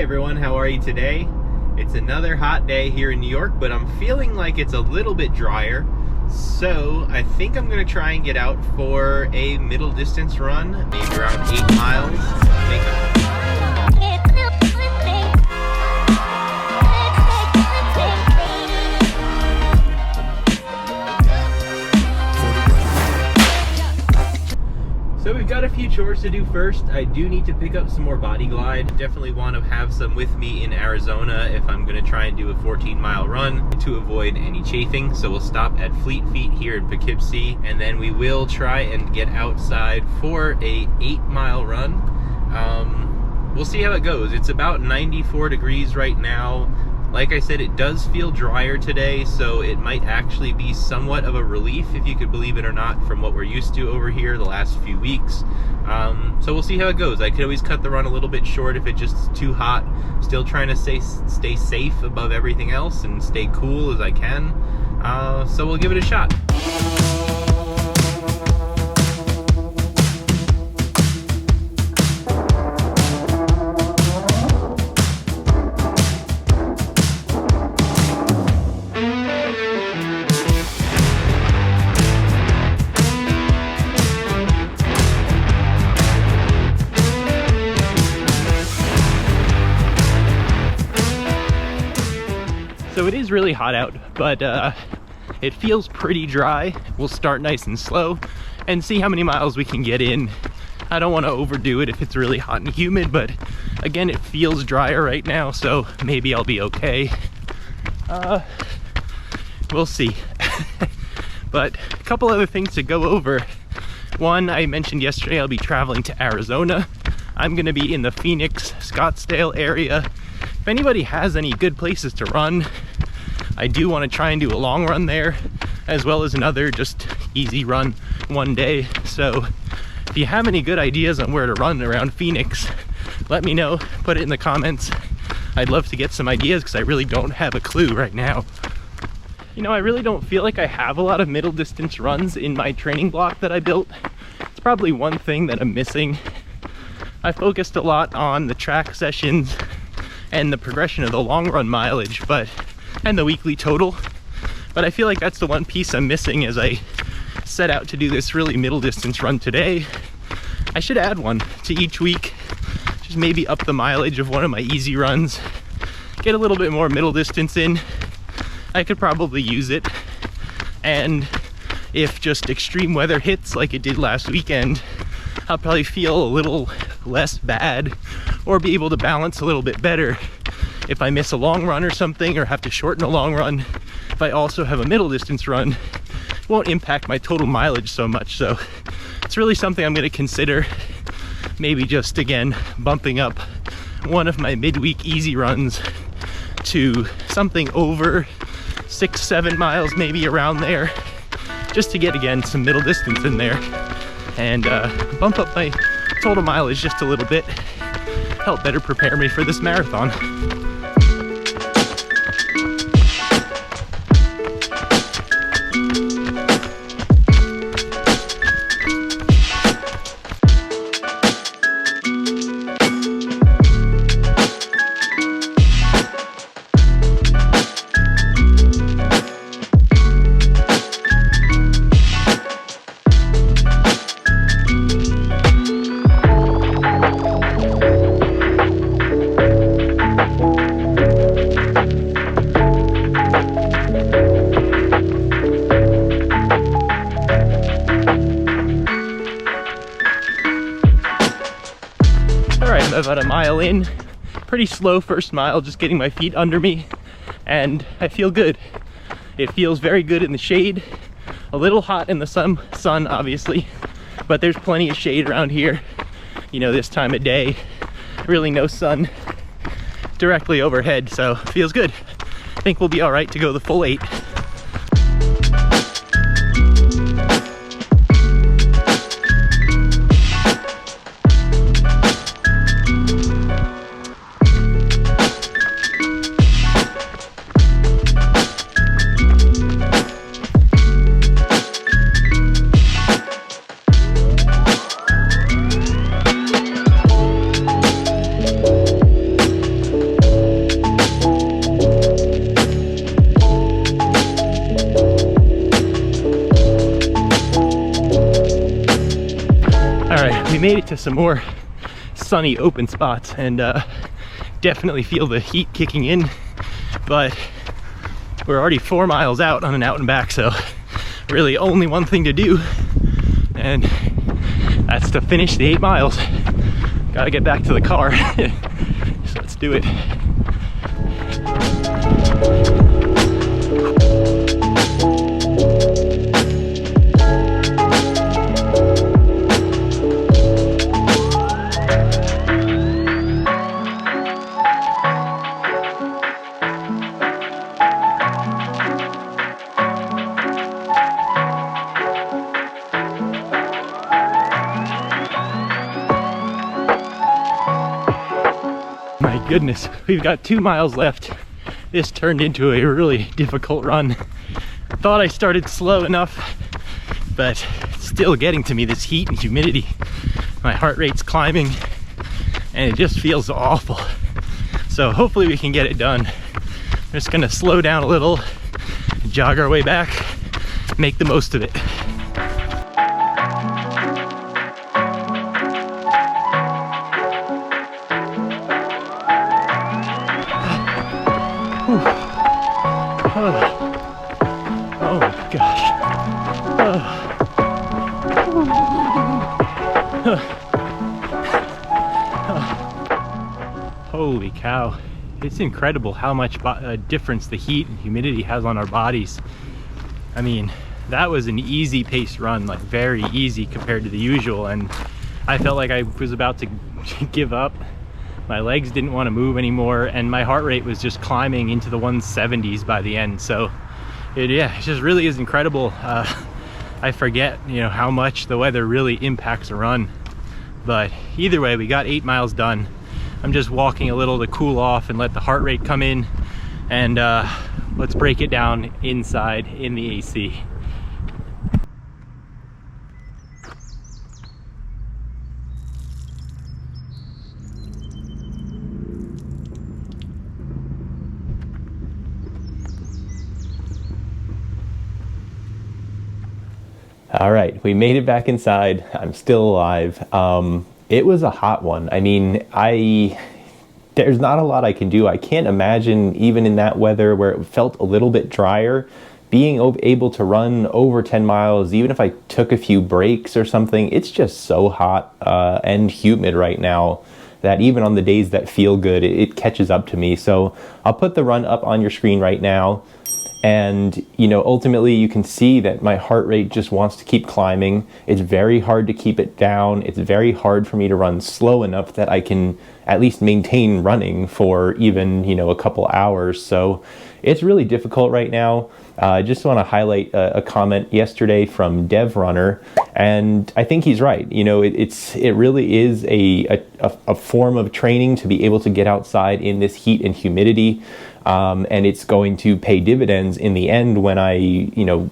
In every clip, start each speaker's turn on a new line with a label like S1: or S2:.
S1: Hey everyone, how are you today? It's another hot day here in New York, but I'm feeling like it's a little bit drier. So I think I'm gonna try and get out for a middle distance run, maybe around 8 miles. So we've got a few chores to do first. I do need to pick up some more Body Glide. Definitely want to have some with me in Arizona if I'm going to try and do a 14-mile run to avoid any chafing. So we'll stop at Fleet Feet here in Poughkeepsie, and then we will try and get outside for a 8-mile run. We'll see how it goes. It's about 94 degrees right now. Like I said, it does feel drier today, so it might actually be somewhat of a relief, if you could believe it or not, from what we're used to over here the last few weeks. So we'll see how it goes. I could always cut the run a little bit short if it's just too hot. Still trying to stay safe above everything else and stay cool as I can. So we'll give it a shot. So it is really hot out, but it feels pretty dry. We'll start nice and slow and see how many miles we can get in. I don't want to overdo it if it's really hot and humid, but again, it feels drier right now, so maybe I'll be okay. We'll see. But a couple other things to go over. One, I mentioned yesterday I'll be traveling to Arizona. I'm going to be in the Phoenix, Scottsdale area. If anybody has any good places to run, I do want to try and do a long run there, as well as another just easy run one day. So if you have any good ideas on where to run around Phoenix, let me know, put it in the comments. I'd love to get some ideas because I really don't have a clue right now. You know, I really don't feel like I have a lot of middle distance runs in my training block that I built. It's probably one thing that I'm missing. I focused a lot on the track sessions and the progression of the long run mileage, and the weekly total. But I feel like that's the one piece I'm missing as I set out to do this really middle distance run today. I should add one to each week, just maybe up the mileage of one of my easy runs, get a little bit more middle distance in. I could probably use it. And if just extreme weather hits like it did last weekend, I'll probably feel a little less bad or be able to balance a little bit better if I miss a long run or something, or have to shorten a long run. If I also have a middle distance run, it won't impact my total mileage so much. So it's really something I'm going to consider. Maybe just, again, bumping up one of my midweek easy runs to something over 6-7 miles, maybe around there, just to get, again, some middle distance in there and bump up my total mileage just a little bit, help better prepare me for this marathon. About a mile in, pretty slow first mile, just getting my feet under me, and I feel good. It feels very good in the shade, a little hot in the sun obviously, but there's plenty of shade around here, you know, this time of day. Really no sun directly overhead, so feels good. I think we'll be all right to go the full 8. made it to some more sunny open spots, and definitely feel the heat kicking in, but we're already 4 miles out on an out and back, so really only one thing to do, and that's to finish the 8 miles. Gotta get back to the car. So let's do it. My goodness, we've got 2 miles left. This turned into a really difficult run. Thought I started slow enough, but it's still getting to me, this heat and humidity. My heart rate's climbing and it just feels awful. So hopefully we can get it done. I'm just gonna slow down a little, jog our way back, make the most of it. Oh my gosh. Holy cow. It's incredible how much difference the heat and humidity has on our bodies. I mean, that was an easy pace run, like very easy compared to the usual, and I felt like I was about to give up. My legs didn't want to move anymore, and my heart rate was just climbing into the 170s by the end. So it just really is incredible. I forget, how much the weather really impacts a run. But either way, we got 8 miles done. I'm just walking a little to cool off and let the heart rate come in, and let's break it down inside in the AC. All right, we made it back inside. I'm still alive. It was a hot one. I mean, there's not a lot I can do. I can't imagine, even in that weather where it felt a little bit drier, being able to run over 10 miles, even if I took a few breaks or something. It's just so hot and humid right now that even on the days that feel good, it catches up to me. So I'll put the run up on your screen right now. And, ultimately you can see that my heart rate just wants to keep climbing. It's very hard to keep it down. It's very hard for me to run slow enough that I can at least maintain running for even, a couple hours. So it's really difficult right now. I just want to highlight a comment yesterday from Dev Runner, and I think he's right. It really is a form of training to be able to get outside in this heat and humidity. And it's going to pay dividends in the end when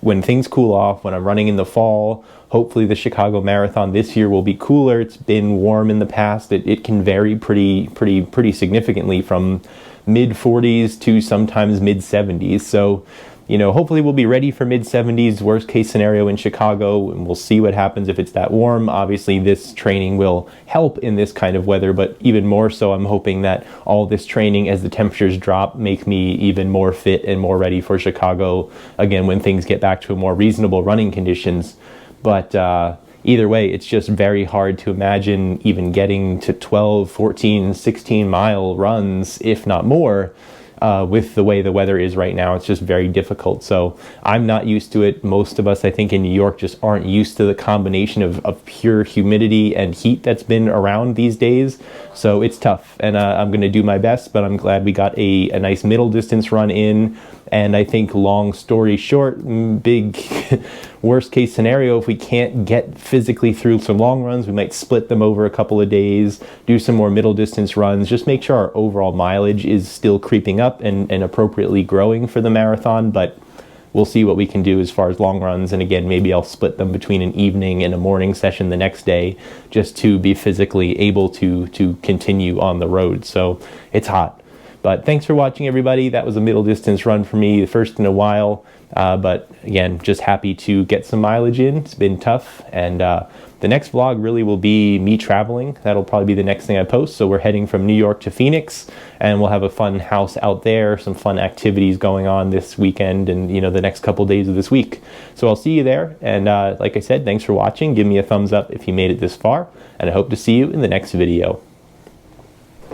S1: when things cool off, when I'm running in the fall. Hopefully the Chicago Marathon this year will be cooler. It's been warm in the past. It can vary pretty significantly from mid 40s to sometimes mid 70s. So, hopefully we'll be ready for mid 70s, worst case scenario in Chicago, and we'll see what happens if it's that warm. Obviously this training will help in this kind of weather, but even more so, I'm hoping that all this training, as the temperatures drop, make me even more fit and more ready for Chicago again when things get back to a more reasonable running conditions. But either way, it's just very hard to imagine even getting to 12, 14, 16 mile runs, if not more, with the way the weather is right now. It's just very difficult. So I'm not used to it. Most of us, I think, in New York just aren't used to the combination of pure humidity and heat that's been around these days. So it's tough, and I'm going to do my best, but I'm glad we got a nice middle distance run in. And I think, long story short, big worst case scenario, if we can't get physically through some long runs, we might split them over a couple of days, do some more middle distance runs, just make sure our overall mileage is still creeping up and appropriately growing for the marathon. But we'll see what we can do as far as long runs. And again, maybe I'll split them between an evening and a morning session the next day, just to be physically able to continue on the road. So it's hot. But thanks for watching, everybody. That was a middle distance run for me, the first in a while. But again, just happy to get some mileage in. It's been tough. And the next vlog really will be me traveling. That'll probably be the next thing I post. So we're heading from New York to Phoenix, and we'll have a fun house out there, some fun activities going on this weekend and, you know, the next couple days of this week. So I'll see you there. And like I said, thanks for watching. Give me a thumbs up if you made it this far, and I hope to see you in the next video.